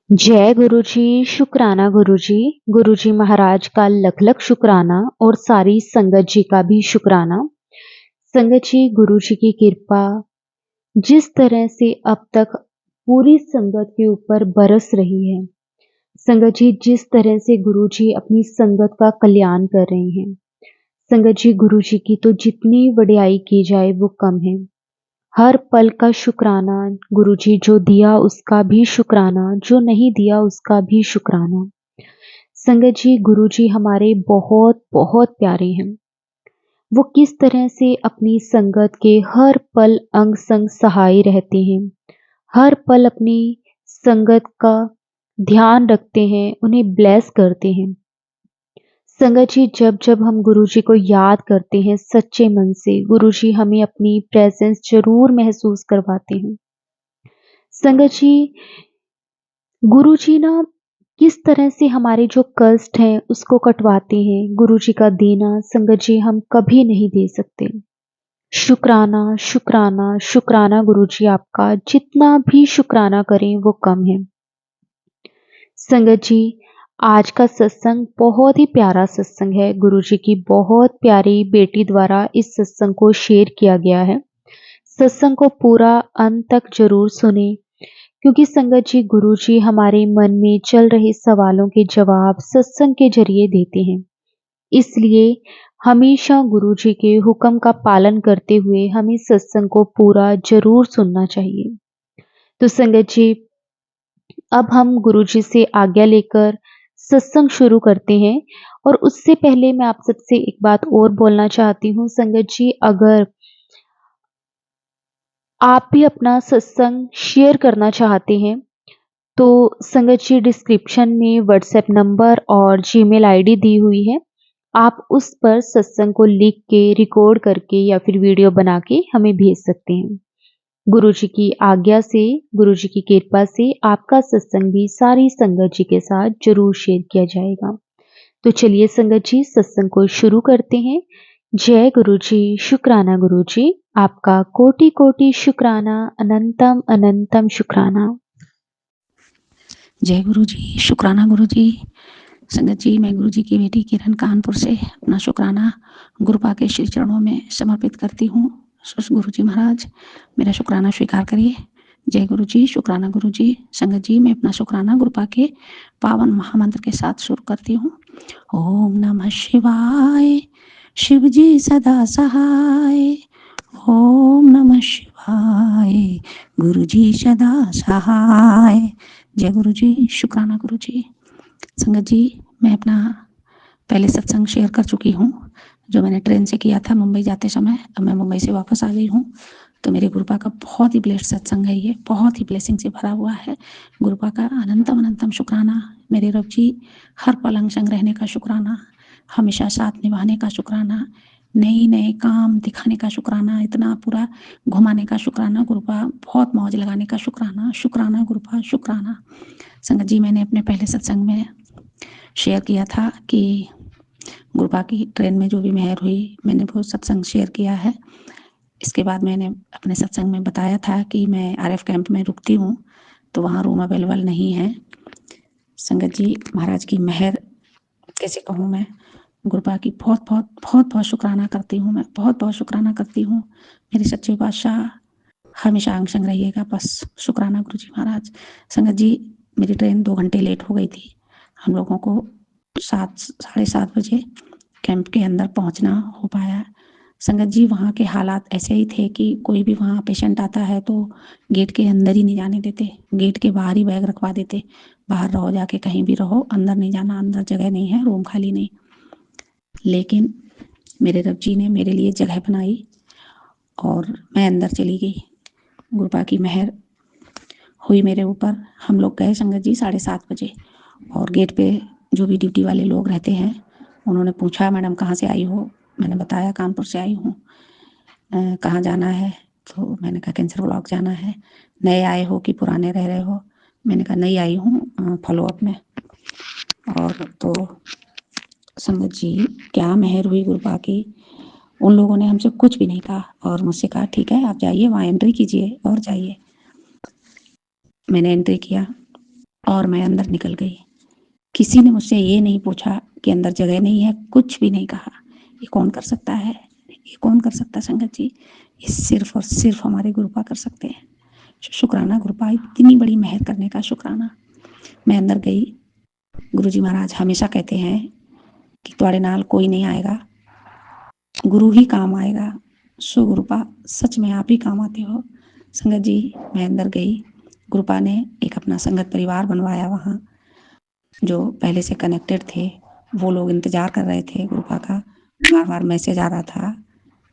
जय गुरुजी, शुक्राना गुरुजी। गुरुजी महाराज का लख लख शुक्राना और सारी संगत जी का भी शुक्राना। संगत जी, गुरुजी की कृपा जिस तरह से अब तक पूरी संगत के ऊपर बरस रही है, संगत जी जिस तरह से गुरुजी अपनी संगत का कल्याण कर रहे हैं, संगत जी गुरुजी की तो जितनी वडियाई की जाए वो कम है। हर पल का शुक्राना। गुरुजी जो दिया उसका भी शुक्राना, जो नहीं दिया उसका भी शुक्राना। संगत जी गुरुजी हमारे बहुत बहुत प्यारे हैं। वो किस तरह से अपनी संगत के हर पल अंग संग सहाय रहते हैं, हर पल अपनी संगत का ध्यान रखते हैं, उन्हें ब्लेस करते हैं। संगत जी जब जब हम गुरुजी को याद करते हैं सच्चे मन से, गुरुजी हमें अपनी प्रेजेंस जरूर महसूस करवाते हैं। संगत जी गुरुजी ना किस तरह से हमारे जो कष्ट हैं उसको कटवाते हैं, गुरुजी का देना संगत जी हम कभी नहीं दे सकते। शुक्राना शुक्राना शुक्राना गुरुजी, आपका जितना भी शुक्राना करें वो कम है। संगत जी आज का सत्संग बहुत ही प्यारा सत्संग है। गुरुजी की बहुत प्यारी बेटी द्वारा इस सत्संग को शेयर किया गया है। सत्संग को पूरा अंत तक जरूर सुने, क्योंकि संगत जी गुरुजी हमारे मन में चल रहे सवालों के जवाब सत्संग के जरिए देते हैं। इसलिए हमेशा गुरुजी के हुक्म का पालन करते हुए हमें सत्संग को पूरा जरूर सुनना चाहिए। तो संगत जी अब हम गुरुजी से आज्ञा लेकर सत्संग शुरू करते हैं। और उससे पहले मैं आप सबसे एक बात और बोलना चाहती हूँ संगत जी, अगर आप भी अपना सत्संग शेयर करना चाहते हैं तो संगत जी डिस्क्रिप्शन में व्हाट्सएप नंबर और जीमेल आईडी दी हुई है। आप उस पर सत्संग को लिख के रिकॉर्ड करके या फिर वीडियो बना के हमें भेज सकते हैं। गुरुजी की आज्ञा से, गुरुजी की कृपा से आपका सत्संग भी सारी संगत जी के साथ जरूर शेयर किया जाएगा। तो चलिए संगत जी सत्संग को शुरू करते हैं। जय गुरुजी, शुक्राना गुरुजी, आपका कोटि कोटि शुक्राना, अनंतम अनंतम शुक्राना। जय गुरु जी, शुक्राना गुरु जी। संगत जी मैं गुरु जी की बेटी किरण कानपुर से अपना शुक्राना गुरुपा के श्री चरणों में समर्पित करती हूँ। गुरु जी महाराज मेरा शुक्राना स्वीकार करिए। जय गुरु जी, शुक्राना गुरु जी। संगत जी मैं अपना शुक्राना गुरुपा के पावन महामंत्र के साथ शुरू करती हूँ। ओम नमः शिवाय, शिव जी सदा सहाय। ओम नमः शिवाय, गुरु जी सदा सहाय। जय गुरु जी, शुक्राना गुरु जी। संगत जी मैं अपना पहले सत्संग शेयर कर चुकी हूँ, जो मैंने ट्रेन से किया था मुंबई जाते समय। अब मैं मुंबई से वापस आ गई हूँ, तो मेरे गुरुपा का बहुत ही ब्लेस्ड सत्संग है ये, बहुत ही ब्लेसिंग से भरा हुआ है। गुरुपा का अनंतम अनंतम शुक्राना। मेरे रब जी हर पल अंग संग रहने का शुक्राना, हमेशा साथ निभाने का शुक्राना, नई नए काम दिखाने का शुक्राना, इतना पूरा घुमाने का शुक्राना गुरुपा, बहुत मौज लगाने का शुक्राना। शुक्राना गुरुपा, शुक्राना। संगत जी मैंने अपने पहले सत्संग में शेयर किया था कि गुरुपा की ट्रेन में जो भी मेहर हुई, मैंने वो सत्संग शेयर किया है। इसके बाद मैंने अपने सत्संग में बताया था कि मैं आरएफ कैंप में रुकती हूँ, तो वहाँ रूम अवेलेबल नहीं है। संगत जी महाराज की मेहर कैसे कहूँ मैं, गुरुपा की बहुत बहुत बहुत बहुत शुक्राना करती हूँ मैं, बहुत बहुत शुक्राना करती हूँ। मेरे सच्चे बादशाह हमेशा अंग संग रहिएगा, बस शुक्राना गुरु जी महाराज। संगत जी मेरी ट्रेन 2 घंटे लेट हो गई थी। हम लोगों को 7 साढ़े 7 बजे कैंप के अंदर पहुंचना हो पाया। संगत जी वहाँ के हालात ऐसे ही थे कि कोई भी वहाँ पेशेंट आता है तो गेट के अंदर ही नहीं जाने देते, गेट के बाहर ही बैग रखवा देते। बाहर रहो, जाके कहीं भी रहो, अंदर नहीं जाना, अंदर जगह नहीं है, रूम खाली नहीं। लेकिन मेरे रब जी ने मेरे लिए जगह बनाई और मैं अंदर चली गई। गुरुपा की मेहर हुई मेरे ऊपर। हम लोग गए संगत जी 7:30 बजे, और गेट पे जो भी ड्यूटी वाले लोग रहते हैं उन्होंने पूछा मैडम कहाँ से आई हो। मैंने बताया कानपुर से आई हूँ। कहाँ जाना है, तो मैंने कहा कैंसर ब्लॉक जाना है। नए आए हो कि पुराने रह रहे हो, मैंने कहा नई आई हूँ फॉलोअप में। और तो संगत जी क्या मेहर हुई गुरुपा की, उन लोगों ने हमसे कुछ भी नहीं कहा और मुझसे कहा ठीक है आप जाइए वहाँ एंट्री कीजिए और जाइए। मैंने एंट्री किया, और मैं अंदर निकल गई। किसी ने मुझसे ये नहीं पूछा कि अंदर जगह नहीं है, कुछ भी नहीं कहा। ये कौन कर सकता है? ये कौन कर सकता है संगत जी? ये सिर्फ और सिर्फ हमारे गुरुपा कर सकते हैं। शुक्राना गुरुपा, इतनी बड़ी मेहर करने का शुक्राना। मैं अंदर गई। गुरुजी महाराज हमेशा कहते हैं कि तुम्हारे नाल कोई नहीं आएगा, गुरु ही काम आएगा। सो गुरुपा, सच में आप ही काम आते हो। संगत जी, मैं अंदर गई। गुरुपा ने एक अपना संगत परिवार बनवाया वहाँ। जो पहले से कनेक्टेड थे वो लोग इंतजार कर रहे थे गुरुपा का। बार बार मैसेज आ रहा था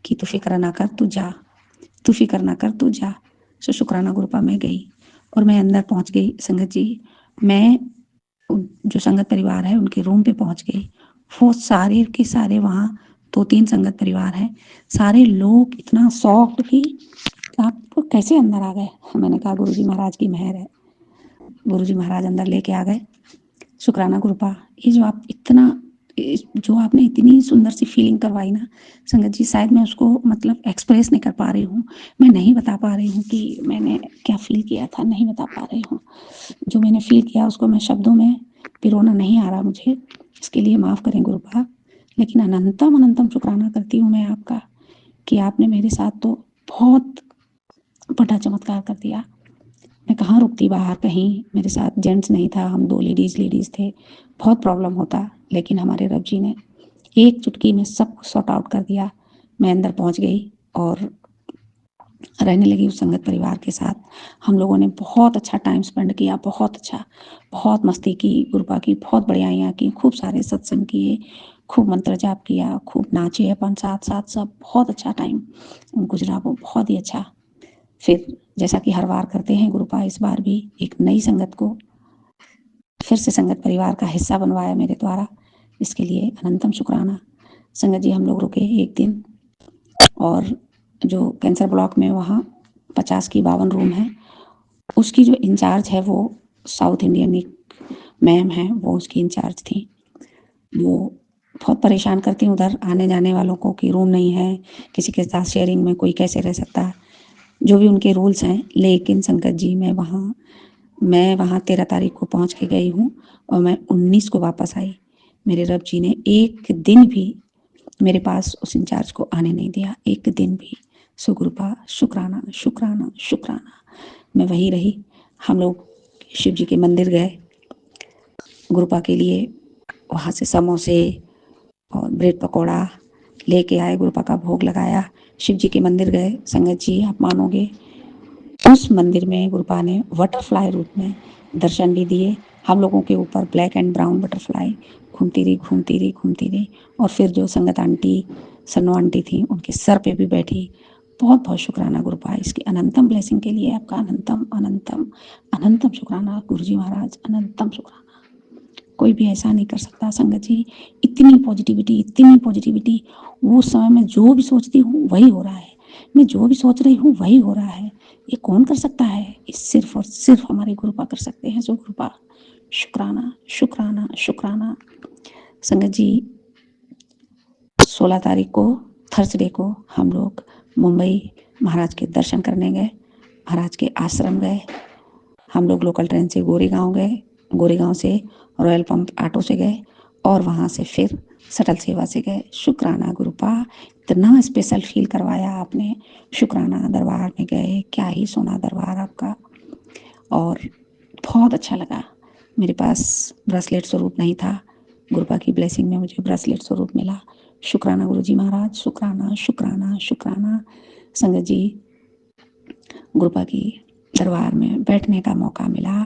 कि तू फिक्र ना कर, तू जा, तू फिक्र ना कर, तू जा। सो शुक्राना गुरुपा में गई और मैं अंदर पहुंच गई। संगत जी, मैं जो संगत परिवार है उनके रूम पे पहुंच गई। वो सारे के सारे वहाँ 2-3 संगत परिवार हैं। सारे लोग इतना शॉक्ड कि आप कैसे अंदर आ गए। मैंने कहा गुरुजी महाराज की मेहर है। गुरुजी महाराज अंदर लेके आ गए। शुक्राना गुरुपा, ये जो आप इतना, जो आपने इतनी सुंदर सी फीलिंग करवाई ना संगत जी, शायद मैं उसको मतलब एक्सप्रेस नहीं कर पा रही हूँ। मैं नहीं बता पा रही हूँ कि मैंने क्या फील किया था, नहीं बता पा रही हूँ। जो मैंने फील किया उसको मैं शब्दों में पिरोना नहीं आ रहा मुझे, इसके लिए माफ़ करें गुरुपा। लेकिन अनंतम अनंतम शुक्राना करती हूँ मैं आपका कि आपने मेरे साथ तो बहुत बड़ा चमत्कार कर दिया। मैं कहाँ रुकती बाहर, कहीं मेरे साथ जेंट्स नहीं था, हम 2 लेडीज़ थे। बहुत प्रॉब्लम होता, लेकिन हमारे रब जी ने एक चुटकी में सब कुछ सॉर्ट आउट कर दिया। मैं अंदर पहुंच गई और रहने लगी उस संगत परिवार के साथ। हम लोगों ने बहुत अच्छा टाइम स्पेंड किया, बहुत अच्छा, बहुत मस्ती की, गुरुपा की बहुत बढ़ियाइयाँ की, खूब सारे सत्संग किए, खूब मंत्र जाप किया, खूब नाचे अपन साथ साथ सब। बहुत अच्छा टाइम गुजरा वो, बहुत ही अच्छा। फिर जैसा कि हर बार करते हैं गुरुपा, इस बार भी एक नई संगत को फिर से संगत परिवार का हिस्सा बनवाया मेरे द्वारा, इसके लिए अनंतम शुक्राना। संगत जी, हम लोग रुके एक दिन और जो कैंसर ब्लॉक में वहाँ 50 की 52 रूम है, उसकी जो इंचार्ज है वो साउथ इंडियन एक मैम है, वो उसकी इंचार्ज थी। वो बहुत परेशान करती हैं उधर आने जाने वालों को कि रूम नहीं है, किसी के साथ शेयरिंग में कोई कैसे रह सकता है, जो भी उनके रूल्स हैं। लेकिन संगत जी, मैं वहाँ 13 तारीख को पहुँच के गई हूँ और मैं 19 को वापस आई। मेरे रब जी ने एक दिन भी मेरे पास उस इंचार्ज को आने नहीं दिया, एक दिन भी। सो गुरुपा, शुक्राना शुक्राना शुक्राना। मैं वहीं रही। हम लोग शिव जी के मंदिर गए गुरुपा के लिए, वहाँ से समोसे और ब्रेड पकौड़ा लेके आए, गुरुपा का भोग लगाया। शिव जी के मंदिर गए। संगत जी, आप मानोगे, उस मंदिर में गुरुपा ने बटरफ्लाई रूप में दर्शन भी दिए। हम लोगों के ऊपर ब्लैक एंड ब्राउन बटरफ्लाई घूमती रही घूमती रही घूमती रही। और फिर जो संगत आंटी, सन्नो आंटी थी, उनके सर पे भी बैठी। बहुत बहुत शुक्राना गुरुपा, इसकी अनंतम ब्लेसिंग के लिए आपका अनंतम अनंतम अनंतम शुक्राना। गुरुजी महाराज, अनंतम शुक्राना। कोई भी ऐसा नहीं कर सकता संगत जी। इतनी पॉजिटिविटी, इतनी पॉजिटिविटी। वो समय में जो भी सोचती हूँ वही हो रहा है, मैं जो भी सोच रही हूँ वही हो रहा है। ये कौन कर सकता है? ये सिर्फ और सिर्फ हमारे गुरुपा कर सकते हैं। जो गुरुपा, शुक्राना शुक्राना शुक्राना। संगत जी, 16 तारीख को थर्सडे को हम लोग मुंबई महाराज के दर्शन करने गए, महाराज के आश्रम गए। हम लोग लोकल ट्रेन से गोरेगांव गए, गोरेगांव से रॉयल पंप ऑटो से गए और वहाँ से फिर शटल सेवा से गए। शुक्राना गुरुपा, इतना स्पेशल फील करवाया आपने। शुक्राना, दरबार में गए, क्या ही सोना दरबार आपका, और बहुत अच्छा लगा। मेरे पास ब्रेसलेट स्वरूप नहीं था, गुरुपा की ब्लेसिंग में मुझे ब्रेसलेट स्वरूप मिला। शुक्राना गुरुजी महाराज, शुक्राना शुक्राना शुक्राना। संगत जी, गुरुपा की दरबार में बैठने का मौका मिला,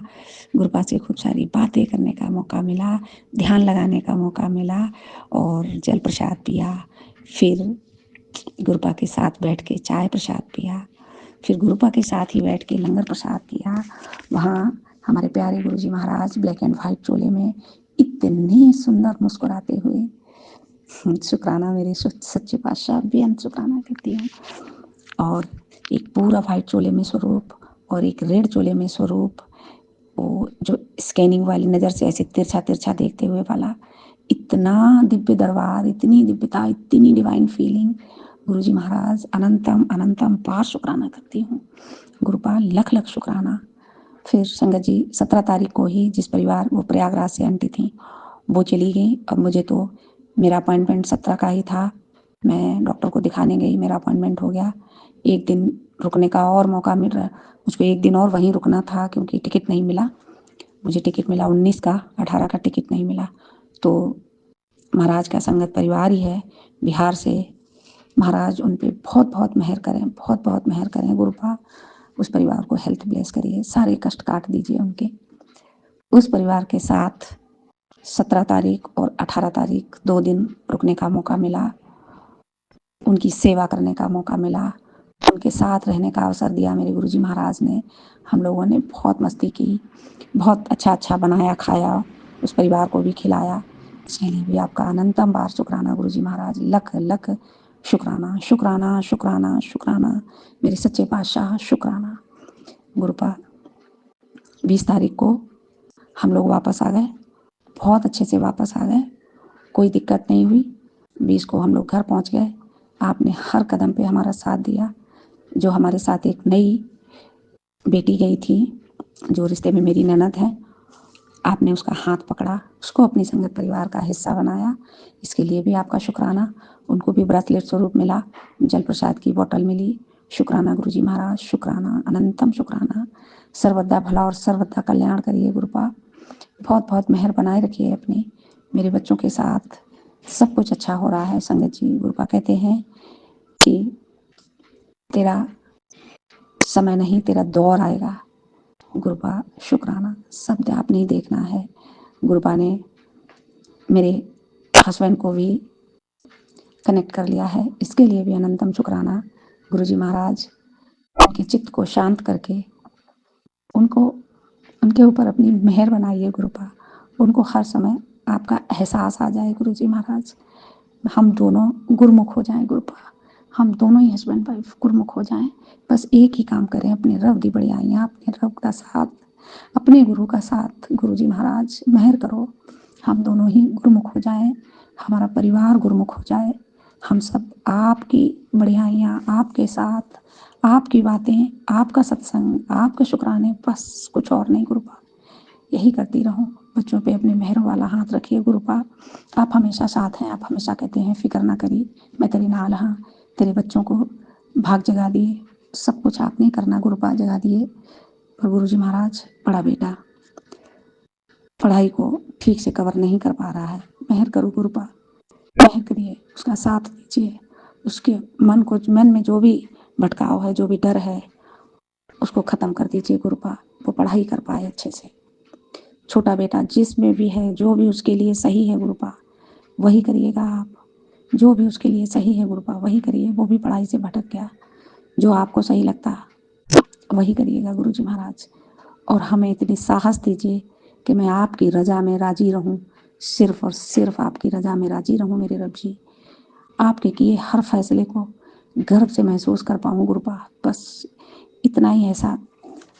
गुरुपा से खूब सारी बातें करने का मौका मिला, ध्यान लगाने का मौका मिला और जल प्रसाद पिया। फिर गुरुपा के साथ बैठ के चाय प्रसाद पिया। फिर गुरुपा के साथ ही बैठ के लंगर प्रसाद किया। वहाँ हमारे प्यारे गुरुजी महाराज ब्लैक एंड वाइट चोले में इतने सुंदर मुस्कुराते हुए। शुक्राना मेरे सच्चे पातशाह, बेअंत शुक्राना करती हूँ। और एक पूरा वाइट चोले में स्वरूप और एक रेड चोले में स्वरूप, वो जो स्कैनिंग वाली नज़र से ऐसे तिरछा तिरछा देखते हुए वाला, इतना दिव्य दरबार, इतनी दिव्यता, इतनी डिवाइन फीलिंग। गुरुजी महाराज, अनंतम अनंतम पार शुक्राना करती हूँ। गुरुपाल, लख लख शुक्राना। फिर संगत जी 17 तारीख को ही जिस परिवार वो प्रयागराज से आंटी थी वो चली गई। अब मुझे तो मेरा अपॉइंटमेंट 17 का ही था। मैं डॉक्टर को दिखाने गई, मेरा अपॉइंटमेंट हो गया। एक दिन रुकने का और मौका मिल रहा, मुझको एक दिन और वहीं रुकना था क्योंकि टिकट नहीं मिला। मुझे टिकट मिला 19 का, 18 का टिकट नहीं मिला। तो महाराज का संगत परिवार ही है बिहार से। महाराज उन पे बहुत बहुत मेहर करें, बहुत बहुत मेहर करें। गुरुपा उस परिवार को हेल्थ ब्लेस करिए, सारे कष्ट काट दीजिए उनके। उस परिवार के साथ 17 तारीख और 18 तारीख 2 दिन रुकने का मौका मिला, उनकी सेवा करने का मौका मिला, उनके साथ रहने का अवसर दिया मेरे गुरुजी महाराज ने। हम लोगों ने बहुत मस्ती की, बहुत अच्छा अच्छा बनाया खाया, उस परिवार को भी खिलाया। इसके लिए भी आपका अनंतम बार शुक्राना गुरुजी महाराज, लख लख शुक्राना शुक्राना शुक्राना शुक्राना मेरे सच्चे पातशाह, शुक्राना। गुरुपा 20 तारीख को हम लोग वापस आ गए, बहुत अच्छे से वापस आ गए, कोई दिक्कत नहीं हुई। 20 को हम लोग घर पहुंच गए। आपने हर कदम पे हमारा साथ दिया। जो हमारे साथ एक नई बेटी गई थी जो रिश्ते में मेरी ननद है, आपने उसका हाथ पकड़ा, उसको अपनी संगत परिवार का हिस्सा बनाया। इसके लिए भी आपका शुक्राना। उनको भी ब्रेसलेट स्वरूप मिला, जल प्रसाद की बोतल मिली। शुक्राना गुरुजी महाराज, शुक्राना, अनंतम शुक्राना। सर्वदा भला और सर्वदा कल्याण करिए गुरुपा, बहुत बहुत मेहर बनाए रखिए अपनी। मेरे बच्चों के साथ सब कुछ अच्छा हो रहा है संगत जी। गुरुपा कहते हैं कि तेरा समय नहीं, तेरा दौर आएगा। गुरुपा शुक्राना, सब आपने ही देखना है। गुरुपा ने मेरे हस्बैंड को भी कनेक्ट कर लिया है, इसके लिए भी अनंतम शुक्राना। गुरुजी महाराज उनके चित्त को शांत करके उनको उनके ऊपर अपनी मेहर बनाइए गुरुपा, उनको हर समय आपका एहसास आ जाए गुरुजी महाराज। हम दोनों गुरुमुख हो जाएं गुरुपा, हम दोनों ही हस्बैंड वाइफ गुरुमुख हो जाएं। बस एक ही काम करें, अपने रब दी बढ़ियाइयाँ, अपने रब का साथ, अपने गुरु का साथ। गुरुजी महाराज मेहर करो, हम दोनों ही गुरुमुख हो जाएं, हमारा परिवार गुरुमुख हो जाए। हम सब आपकी बढ़ियाइयाँ, आपके साथ, आपकी बातें, आपका सत्संग, आपके शुक्राने, बस कुछ और नहीं गुरुपा। यही करती रहूं। बच्चों पे अपने मेहर वाला हाथ रखिए गुरुपा, आप हमेशा साथ हैं। आप हमेशा कहते हैं फिक्र ना करी, मैं तेरे नाल हाँ। तेरे बच्चों को भाग जगा दिए, सब कुछ आपने करना गुरुपा, जगा दिए। पर गुरुजी महाराज बड़ा बेटा पढ़ाई को ठीक से कवर नहीं कर पा रहा है, मेहर करो गुरुपा, मेहर करिए, उसका साथ दीजिए। उसके मन में जो भी भटकाव है, जो भी डर है, उसको खत्म कर दीजिए गुरुपा, वो पढ़ाई कर पाए अच्छे से। छोटा बेटा जिसमें भी है, जो भी उसके लिए सही है गुरुपा वही करिएगा आप, जो भी उसके लिए सही है गुरुपा वही करिए। वो भी पढ़ाई से भटक गया, जो आपको सही लगता वही करिएगा गुरुजी महाराज। और हमें इतनी साहस दीजिए कि मैं आपकी रजा में राजी रहूं, सिर्फ और सिर्फ आपकी रजा में राजी रहूं मेरे रब जी। आपके किए हर फैसले को गर्व से महसूस कर पाऊं गुरुपा, बस इतना ही ऐसा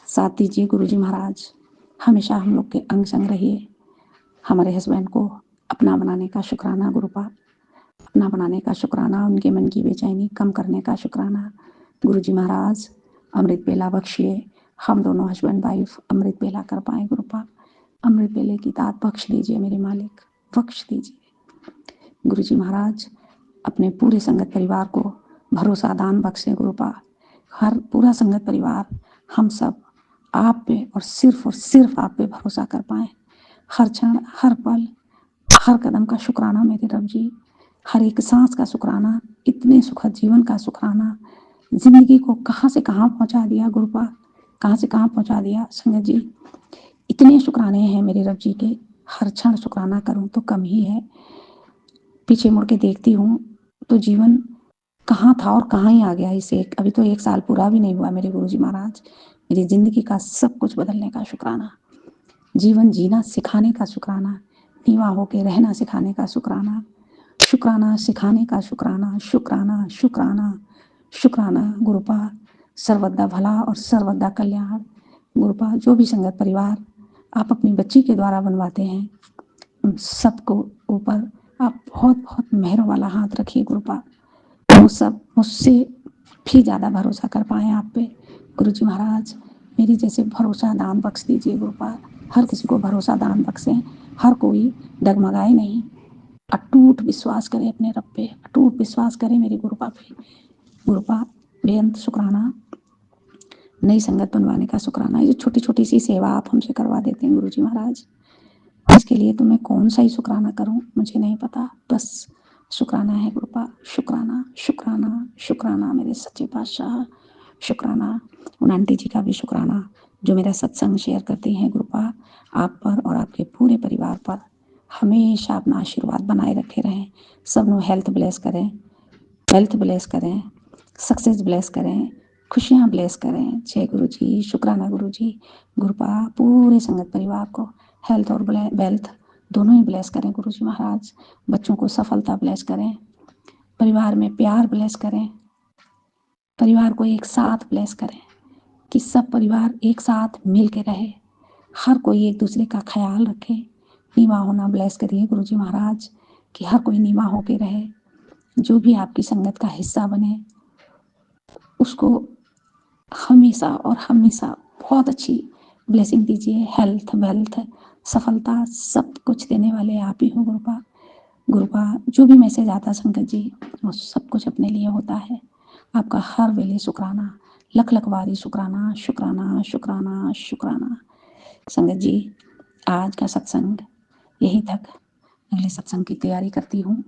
साथ दीजिए गुरुजी महाराज। हमेशा हम लोग के अंग संग रहिए। हमारे हस्बैंड को अपना बनाने का शुक्राना गुरुपा, अपना बनाने का शुक्राना, उनके मन की बेचैनी कम करने का शुक्राना। गुरुजी महाराज अमृत बेला बख्शिए, हम दोनों हस्बैंड वाइफ अमृत बेला कर पाए गुरुपा। अमृत बेले की दात बख्श दीजिए मेरे मालिक, बख्श दीजिए। गुरुजी महाराज अपने पूरे संगत परिवार को भरोसा दान बख्शे गुरुपा। हर पूरा संगत परिवार, हम सब आप पे और सिर्फ आप पे भरोसा कर पाए। हर क्षण, हर पल, हर कदम का शुक्राना मेरे रब जी, हर एक सांस का शुक्राना, इतने सुखद जीवन का शुक्राना। जिंदगी को कहाँ से कहाँ पहुँचा दिया गुरुपा, कहाँ से कहाँ पहुँचा दिया संगत जी। इतने शुक्राने हैं मेरे रब जी के, हर क्षण शुक्राना करूँ तो कम ही है। पीछे मुड़ के देखती हूँ तो जीवन कहाँ था और कहाँ ही आ गया। इसे अभी तो 1 साल पूरा भी नहीं हुआ मेरे गुरुजी महाराज। मेरी जिंदगी का सब कुछ बदलने का शुक्राना, जीवन जीना सिखाने का शुक्राना, नीवा होके रहना सिखाने का शुक्राना, शुक्राना सिखाने का शुक्राना, शुक्राना शुक्राना शुक्राना गुरुपा। सर्वदा भला और सर्वदा कल्याण गुरुपा। जो भी संगत परिवार आप अपनी बच्ची के द्वारा बनवाते हैं, उन सबको ऊपर आप बहुत बहुत मेहर वाला हाथ रखिए गुरुपा। वो सब मुझसे भी ज़्यादा भरोसा कर पाए आप पे गुरुजी महाराज। मेरी जैसे भरोसा दान बख्श दीजिए गुरुपा। हर किसी को भरोसा दान बख्शें, हर कोई डगमगाए नहीं, अटूट विश्वास करे अपने रब पे, अटूट विश्वास करे मेरे गुरुपा पे। गुरुपा बेअंत शुक्राना, नई संगत बनवाने का शुक्राना। ये छोटी छोटी सी सेवा आप हमसे करवा देते हैं गुरुजी महाराज, इसके लिए तो मैं कौन सा ही शुक्राना करूं, मुझे नहीं पता। बस शुक्राना है गुरुपा, शुक्राना शुक्राना शुक्राना मेरे सच्चे पातशाह, शुक्राना। उन आंटी जी का भी शुक्राना जो मेरा सत्संग शेयर करती हैं गुरुपा। आप पर और आपके पूरे परिवार पर हमेशा अपना आशीर्वाद बनाए रखे रहें। सबनो हेल्थ ब्लेस करें, वेल्थ ब्लेस करें, सक्सेस ब्लेस करें, खुशियाँ ब्लेस करें। जय गुरु जी, शुक्राना गुरु जी। गुरुपा पूरे संगत परिवार को हेल्थ और वेल्थ दोनों ही ब्लेस करें गुरु जी महाराज। बच्चों को सफलता ब्लेस करें, परिवार में प्यार ब्लेस करें, परिवार को एक साथ ब्लेस करें कि सब परिवार एक साथ मिल के रहे, हर कोई एक दूसरे का ख्याल रखे। नीवा होना ब्लेस करिए गुरु जी महाराज कि हर कोई नीवा होके रहे। जो भी आपकी संगत का हिस्सा बने उसको हमेशा और हमेशा बहुत अच्छी ब्लेसिंग दीजिए। हेल्थ वेल्थ सफलता सब कुछ देने वाले आप ही हो गुरुपा। गुरुपा जो भी मैसेज आता संगत जी वो सब कुछ अपने लिए होता है। आपका हर वेले शुक्राना, लख लख बारी शुक्राना शुक्राना शुक्राना शुक्राना। संगत जी आज का सत्संग यहीं तक, अगले सत्संग की तैयारी करती हूँ।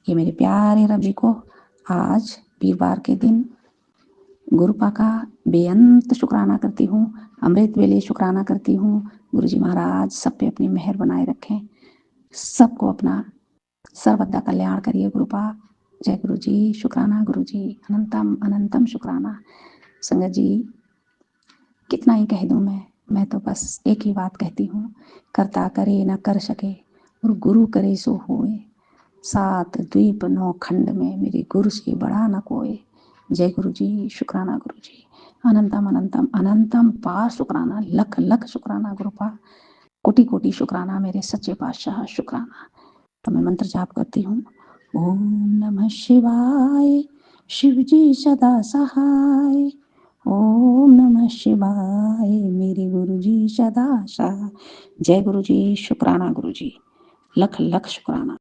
ये मेरे प्यारे रवि को आज वीरवार के दिन गुरुपा का बेअंत शुक्राना करती हूँ, अमृत वेले शुक्राना करती हूँ। गुरु जी महाराज सब पे अपनी मेहर बनाए रखें, सबको अपना सर्वदा कल्याण करिए गुरुपा। जय गुरु जी, शुक्राना गुरु जी, अनंतम अनंतम शुक्राना। संगत जी कितना ही कह दूँ मैं तो बस एक ही बात कहती हूँ, करता करे न कर सके और गुरु करे सो होए, सात द्वीप नौ खंड में मेरे गुरु से बड़ा न कोई। जय गुरु जी, शुक्राना गुरु जी, अनंतम अनंतम अनंतम पार शुक्राना, लख लख शुक्राना गुरुपा, कोटि कोटि शुक्राना मेरे सच्चे पातशाह, शुक्राना। तो मैं मंत्र जाप करती हूँ। ओम नमः शिवाय, शिव जी सदा सहाय। ओम नमः शिवाय, मेरे गुरु जी सदा सहाय। जय गुरु जी, शुक्राना गुरु जी, लख लख शुक्राना।